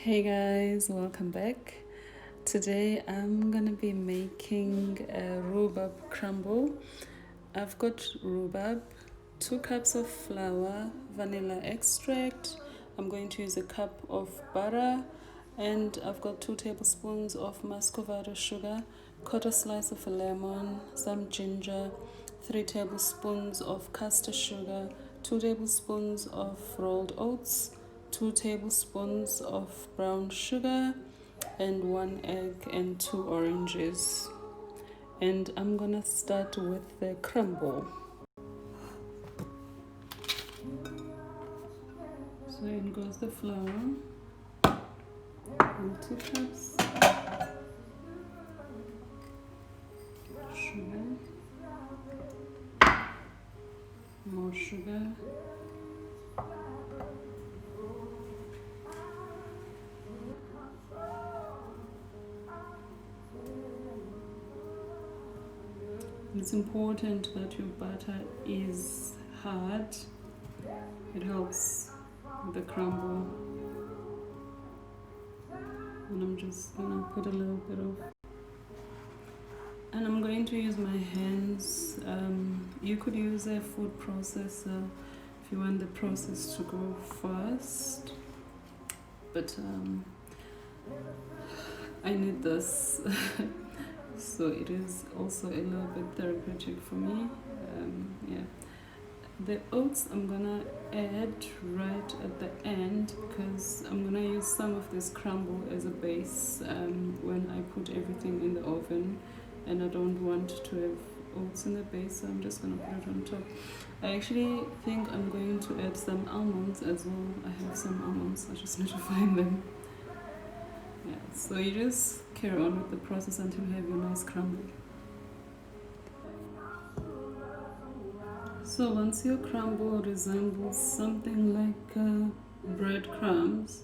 Hey guys, welcome back. Today I'm gonna be making a rhubarb crumble. I've got rhubarb, 2 cups of flour, vanilla extract. I'm going to use a cup of butter, and I've got 2 tablespoons of muscovado sugar, quarter slice of a lemon, some ginger, 3 tablespoons of caster sugar, 2 tablespoons of rolled oats, 2 tablespoons of brown sugar, and 1 egg and 2 oranges. And I'm gonna start with the crumble. So in goes the flour, and 2 cups, sugar, more sugar, it's important that your butter is hard. It helps with the crumble. And I'm just gonna put a little bit of, and I'm going to use my hands. You could use a food processor if you want the process to go fast, but I need this so it is also a little bit therapeutic for me. Yeah, the oats I'm gonna add right at the end because I'm gonna use some of this crumble as a base when I put everything in the oven, and I don't want to have oats in the base, so I'm just gonna put it on top. I actually think I'm going to add some almonds as well. I have some almonds, I just need to find them. Yeah, so you just carry on with the process until you have your nice crumble. So once your crumble resembles something like breadcrumbs,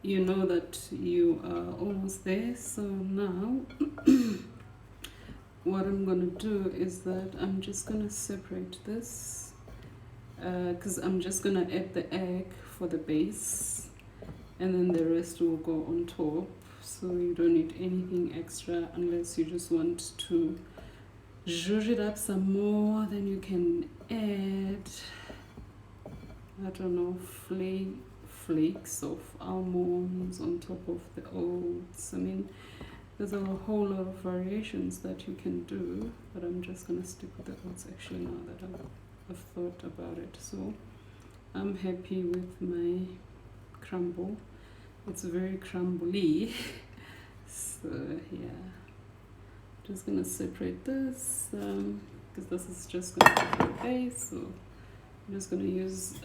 you know that you are almost there. So now what I'm gonna do is that I'm just gonna separate this because I'm just gonna add the egg for the base, and then the rest will go on top. So you don't need anything extra unless you just want to zhuzh it up some more. Then you can add, I don't know, flakes of almonds on top of the oats. I mean, there's a whole lot of variations that you can do, but I'm just gonna stick with the oats actually now that I've thought about it. So I'm happy with my crumble. It's very crumbly. So yeah, just gonna separate this because this is just gonna be the base. So I'm just gonna use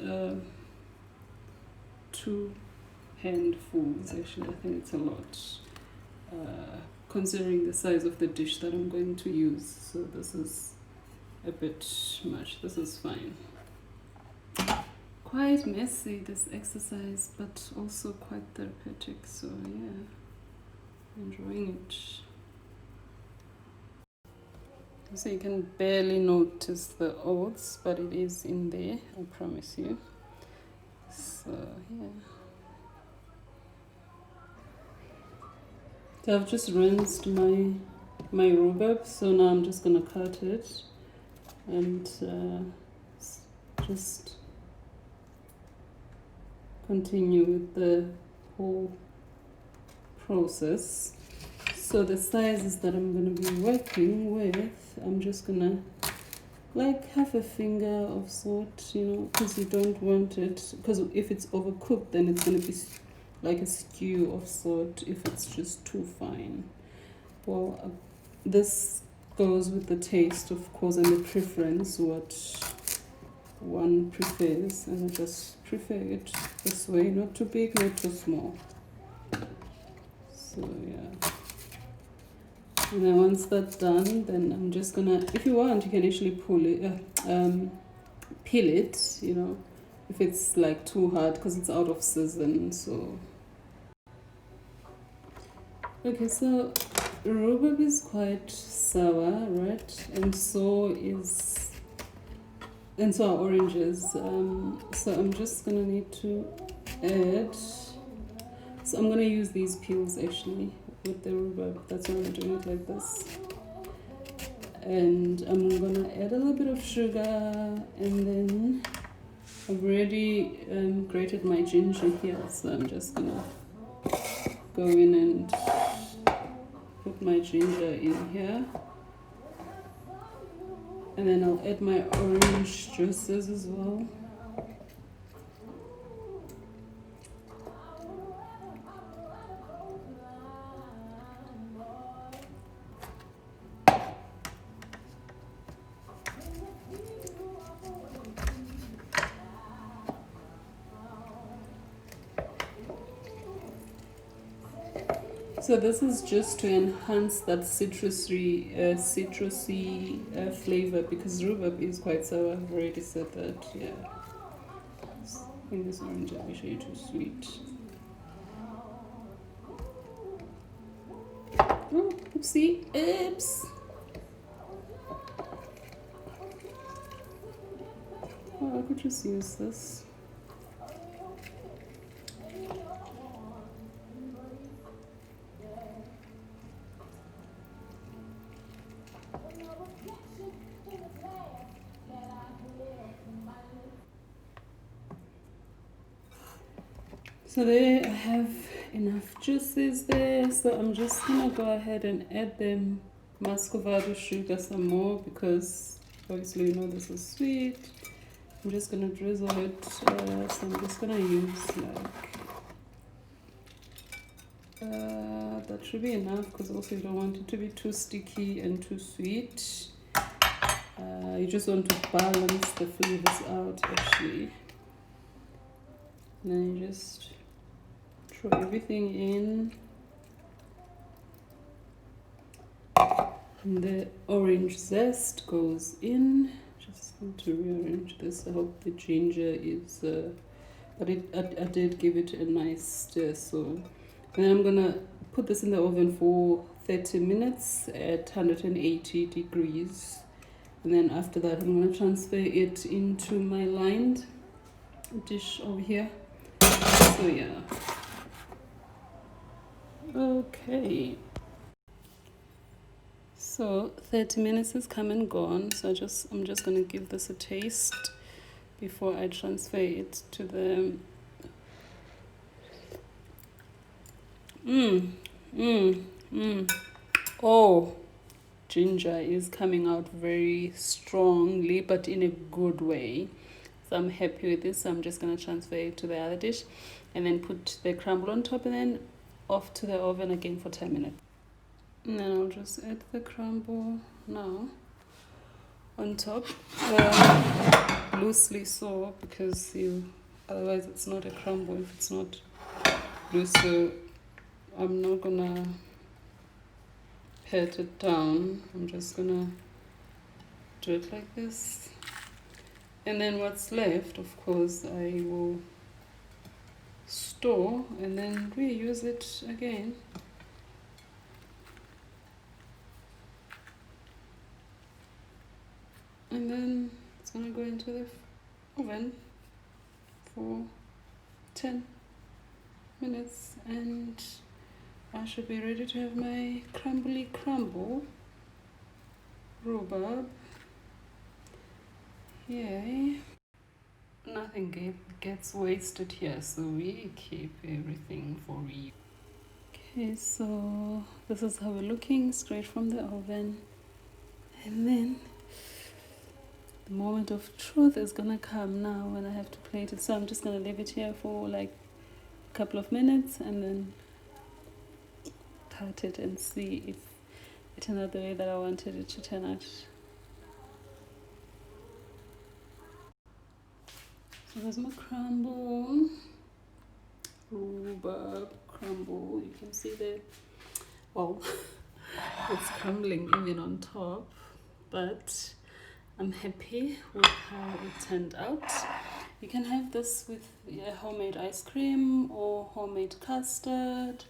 2 handfuls. Actually, I think it's a lot considering the size of the dish that I'm going to use. So this is a bit much. This is fine. Quite messy, this exercise, but also quite therapeutic. So yeah, enjoying it. So you can barely notice the oats, but it is in there, I promise you. So yeah, so I've just rinsed my rhubarb, so now I'm just gonna cut it and just continue with the whole process. So the sizes that I'm going to be working with, I'm just gonna like half a finger of salt, you know, because you don't want it, because if it's overcooked then it's going to be like a stew of salt if it's just too fine. Well, this goes with the taste, of course, and the preference, what one prefers, and I just prefer it this way, not too big, not too small. So yeah, and then once that's done, then I'm just gonna, if you want, you can actually peel it, you know, if it's like too hard, because it's out of season. So okay, so rhubarb is quite sour, right? And so are oranges. So I'm just gonna need to add So I'm gonna use these peels actually with the rhubarb. That's why I'm doing it like this. And I'm gonna add a little bit of sugar, and then I've already grated my ginger here, so I'm just gonna go in and put my ginger in here. And then I'll add my orange juices as well. So this is just to enhance that citrusy flavor, because rhubarb is quite sour. I've already said that. Yeah. I think this orange is actually too sweet. Oh, oopsie, oops. Oh, I could just use this. So there I have enough juices there, so I'm just gonna go ahead and add the muscovado sugar some more, because obviously you know this is sweet. I'm just gonna drizzle it, so I'm just gonna use like that should be enough, because also you don't want it to be too sticky and too sweet. You just want to balance the flavors out actually. And then you just throw everything in. And the orange zest goes in. Just want to rearrange this. I hope the ginger is, but I did give it a nice stir. So then I'm gonna put this in the oven for 30 minutes at 180 degrees. And then after that, I'm gonna transfer it into my lined dish over here. So yeah. Okay. So 30 minutes has come and gone. So I'm just gonna give this a taste before I transfer it to the Oh, ginger is coming out very strongly, but in a good way. So I'm happy with this. So I'm just gonna transfer it to the other dish and then put the crumble on top, and then off to the oven again for 10 minutes. And then I'll just add the crumble now on top, loosely so, because otherwise it's not a crumble if it's not loose. So I'm not gonna pat it down. I'm just gonna do it like this, and then what's left, of course, I will store and then reuse it again. And then it's gonna go into the oven for 10 minutes, and I should be ready to have my crumbly crumble rhubarb. Yay. Nothing gets wasted here, so we keep everything for you. Okay, so this is how we're looking, straight from the oven. And then the moment of truth is gonna come now when I have to plate it. So I'm just gonna leave it here for like a couple of minutes and then cut it and see if it turned out the way that I wanted it to turn out. So there's my crumble, rhubarb crumble. You can see that, well, it's crumbling even on top, but I'm happy with how it turned out. You can have this with homemade ice cream or homemade custard.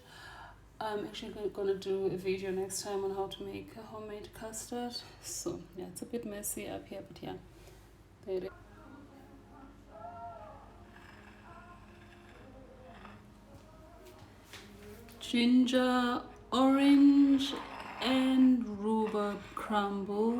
I'm actually going to do a video next time on how to make a homemade custard. So yeah, it's a bit messy up here, but yeah, there it is. ginger, orange, and rhubarb crumble.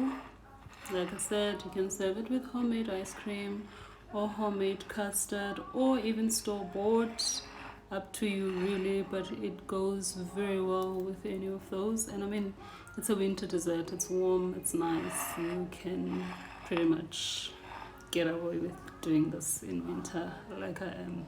Like I said, you can serve it with homemade ice cream or homemade custard or even store-bought, up to you really, but it goes very well with any of those. And I mean, it's a winter dessert, it's warm, it's nice, you can pretty much get away with doing this in winter like I am.